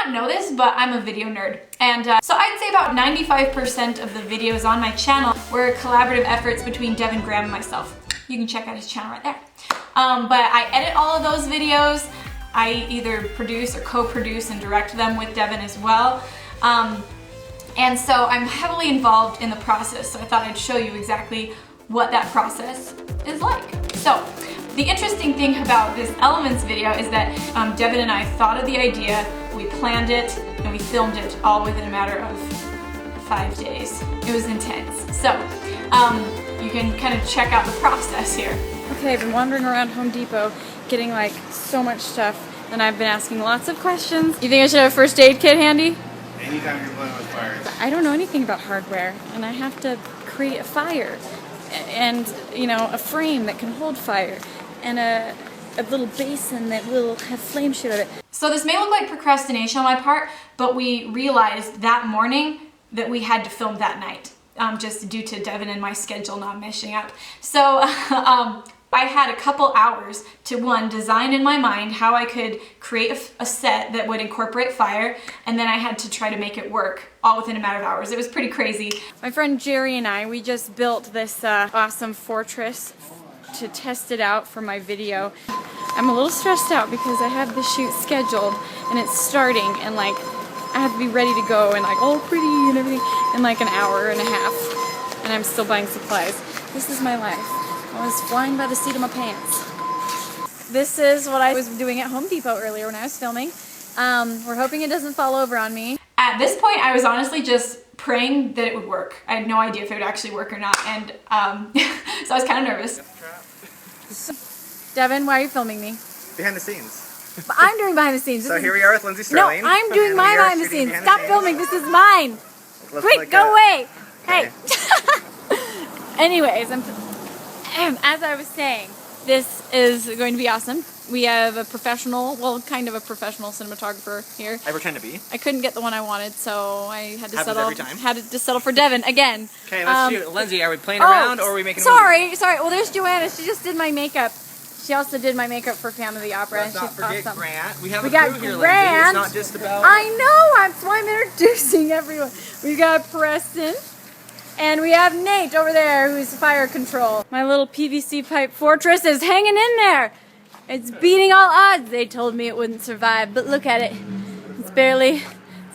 not know this, but I'm a video nerd. And so I'd say about 95% of the videos on my channel were collaborative efforts between Devin Graham and myself. You can check out his channel right there. But I edit all of those videos. I either produce or co-produce and direct them with Devin as well. And so I'm heavily involved in the process, so I thought I'd show you exactly what that process is like. So the interesting thing about this Elements video is that Devin and I thought of the idea, we planned it, and we filmed it all within a matter of 5 days. It was intense. So you can kind of check out the process here. Okay, I've been wandering around Home Depot getting like so much stuff, and I've been asking lots of questions. You think I should have a first aid kit handy? Anytime you're playing with fire. I don't know anything about hardware, and I have to create a fire, and you know, a frame that can hold fire, and a little basin that will have flame shoot at it. So this may look like procrastination on my part, but we realized that morning that we had to film that night, just due to Devin and my schedule not meshing up. So I had a couple hours to, one, design in my mind how I could create a set that would incorporate fire, and then I had to try to make it work all within a matter of hours. It was pretty crazy. My friend Jerry and I, we just built this awesome fortress to test it out for my video. I'm a little stressed out because I have the shoot scheduled and it's starting, and like I have to be ready to go and like all pretty and everything in like an hour and a half, and I'm still buying supplies. This is my life. I was flying by the seat of my pants. This is what I was doing at Home Depot earlier when I was filming. We're hoping it doesn't fall over on me. At this point, I was honestly just praying that it would work. I had no idea if it would actually work or not, and so I was kind of nervous. Devin, why are you filming me? Behind the scenes. But I'm doing behind the scenes. So here we are with Lindsey Stirling. No, I'm doing my behind the scenes. Stop filming. This is mine. Quick, go away. Okay. Hey. Anyways, as I was saying, this is going to be awesome. We have a professional, well, kind of a professional cinematographer here. I pretend to be. I couldn't get the one I wanted, so I had to Happens every time. settle for Devin again. Okay, let's shoot. Lindsey, are we playing around or are we making a movie? Sorry. Well, there's Joanna. She just did my makeup. She also did my makeup for Phantom of the Opera, and she's awesome. Grant. We have a crew here, Grant. Lindsey. It's not just about... I know. That's why I'm introducing everyone. We've got Preston. And we have Nate over there, who's fire control. My little PVC pipe fortress is hanging in there. It's beating all odds. They told me it wouldn't survive, but look at it. It's barely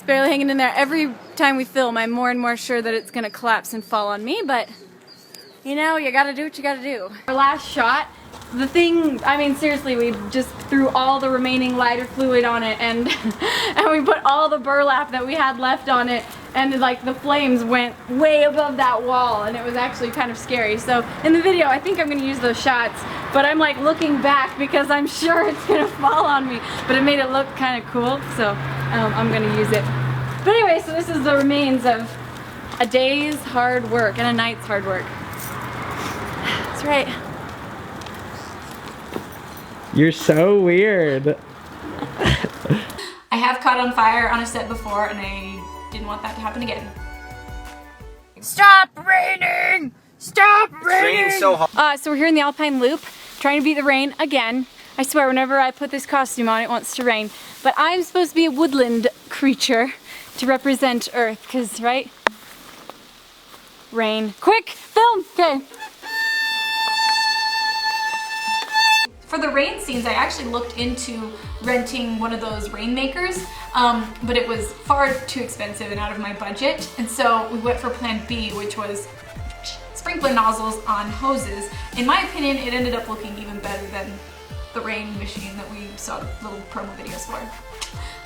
hanging in there. Every time we film, I'm more and more sure that it's gonna collapse and fall on me, but you know, you gotta do what you gotta do. Our last shot, the thing, I mean seriously, we just threw all the remaining lighter fluid on it, and and we put all the burlap that we had left on it, and like the flames went way above that wall, and it was actually kind of scary. So in the video, I think I'm gonna use those shots, but I'm like looking back because I'm sure it's gonna fall on me, but it made it look kind of cool, so I'm gonna use it. But anyway, so this is the remains of a day's hard work and a night's hard work. That's right. You're so weird. I have caught on fire on a set before, and I didn't want that to happen again. Stop raining! Stop raining! It's so hot. So we're here in the Alpine Loop, trying to beat the rain again. I swear, whenever I put this costume on, it wants to rain. But I'm supposed to be a woodland creature to represent Earth, because, right? Rain. Quick! Film! Okay. For the rain scenes, I actually looked into renting one of those rainmakers, but it was far too expensive and out of my budget, and so we went for plan B, which was sprinkler nozzles on hoses. In my opinion, it ended up looking even better than the rain machine that we saw little promo videos for.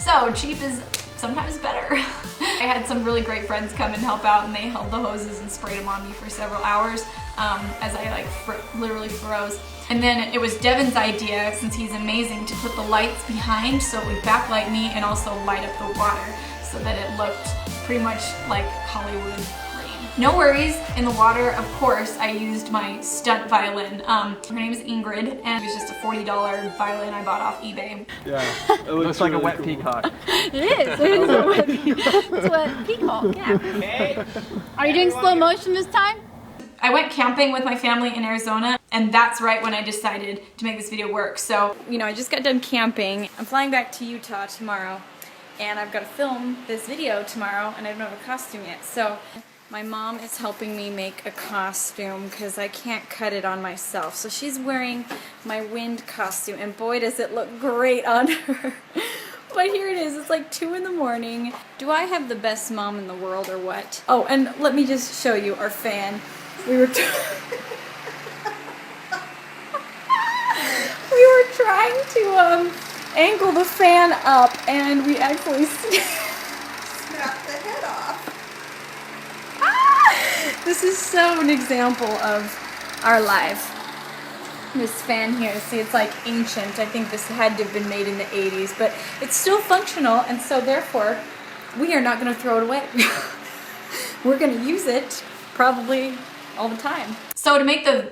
So cheap is sometimes better. I had some really great friends come and help out, and they held the hoses and sprayed them on me for several hours as I like literally froze. And then it was Devin's idea, since he's amazing, to put the lights behind so it would backlight me and also light up the water so that it looked pretty much like Hollywood rain. No worries, in the water, of course, I used my stunt violin. Her name is Ingrid, and it was just a $40 violin I bought off eBay. Yeah, it looks like a wet peacock. It is a wet peacock. It's a wet peacock, yeah. Are you doing slow motion this time? I went camping with my family in Arizona, and that's right when I decided to make this video work. So, you know, I just got done camping. I'm flying back to Utah tomorrow and I've got to film this video tomorrow, and I don't have a costume yet. So my mom is helping me make a costume because I can't cut it on myself. So she's wearing my wind costume, and boy does it look great on her. But here it is, it's like 2 in the morning. Do I have the best mom in the world or what? Oh, and let me just show you our fan. We were trying to angle the fan up, and we actually snapped the head off. This is so an example of our life. This fan here, see, it's like ancient. I think this had to have been made in the 80s, but it's still functional, and so therefore we are not going to throw it away. We're going to use it probably all the time. So to make the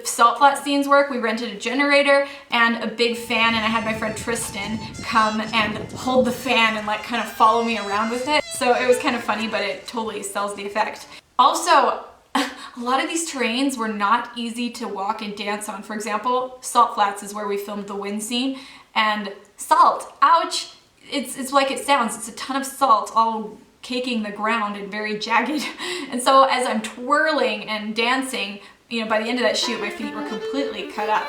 salt flat scenes work, we rented a generator and a big fan, and I had my friend Tristan come and hold the fan and like kind of follow me around with it. So it was kind of funny, but it totally sells the effect. Also, a lot of these terrains were not easy to walk and dance on. For example, Salt Flats is where we filmed the wind scene, and salt, ouch, it's like it sounds. It's a ton of salt all caking the ground and very jagged. And so as I'm twirling and dancing, you know, by the end of that shoot, my feet were completely cut up.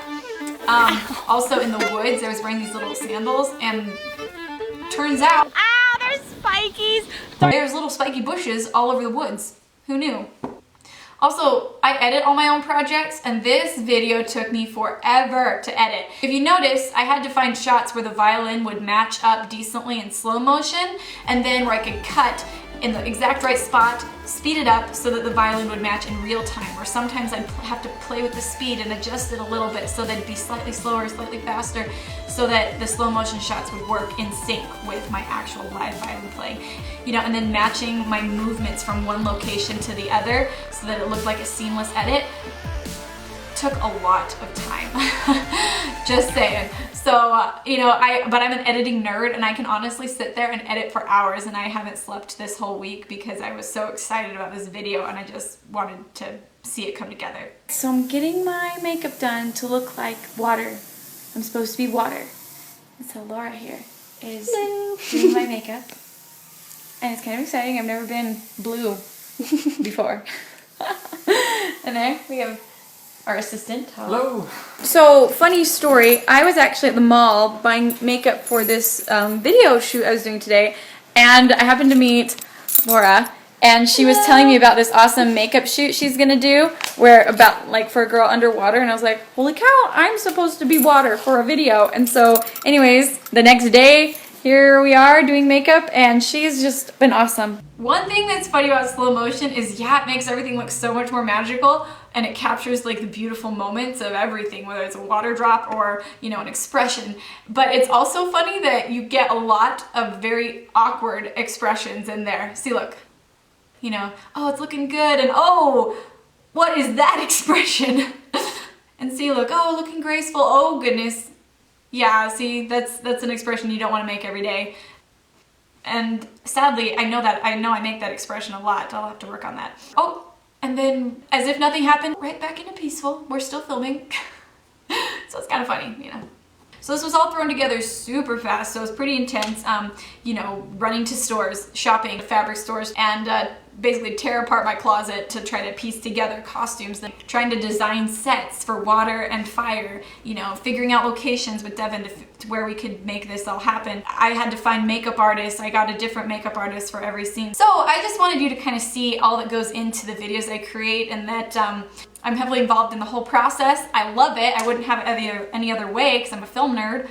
Also in the woods, I was wearing these little sandals, and turns out, there's spikies. There's little spiky bushes all over the woods. Who knew? Also, I edit all my own projects, and this video took me forever to edit. If you notice, I had to find shots where the violin would match up decently in slow motion, and then where I could cut in the exact right spot, speed it up so that the violin would match in real time, or sometimes I'd have to play with the speed and adjust it a little bit so they'd be slightly slower, slightly faster, so that the slow motion shots would work in sync with my actual live violin playing. You know, and then matching my movements from one location to the other so that it looked like a seamless edit took a lot of time. Just saying. So, you know, but I'm an editing nerd, and I can honestly sit there and edit for hours, and I haven't slept this whole week because I was so excited about this video and I just wanted to see it come together. So I'm getting my makeup done to look like water. I'm supposed to be water. And so Laura here is doing my makeup. And it's kind of exciting. I've never been blue before. And there we have our assistant. Hello. So, funny story, I was actually at the mall buying makeup for this video shoot I was doing today, and I happened to meet Laura, and she was telling me about this awesome makeup shoot she's gonna do, for a girl underwater, and I was like, holy cow, I'm supposed to be water for a video. And so, anyways, the next day, here we are doing makeup, and she's just been awesome. One thing that's funny about slow motion is, yeah, it makes everything look so much more magical, and it captures like the beautiful moments of everything, whether it's a water drop or, you know, an expression. But it's also funny that you get a lot of very awkward expressions in there. See, look, you know, oh, it's looking good, and oh, what is that expression? And see, look, oh, looking graceful, oh goodness. Yeah, see, that's an expression you don't want to make every day. And sadly, I know I make that expression a lot. I'll have to work on that. Oh, and then as if nothing happened, right back into peaceful. We're still filming. So it's kind of funny, you know. So this was all thrown together super fast, so it was pretty intense. You know, running to stores, shopping, fabric stores, and basically tear apart my closet to try to piece together costumes, and trying to design sets for water and fire, you know, figuring out locations with Devin to where we could make this all happen. I had to find makeup artists. I got a different makeup artist for every scene. So I just wanted you to kind of see all that goes into the videos I create, and that I'm heavily involved in the whole process. I love it. I wouldn't have it any other way because I'm a film nerd.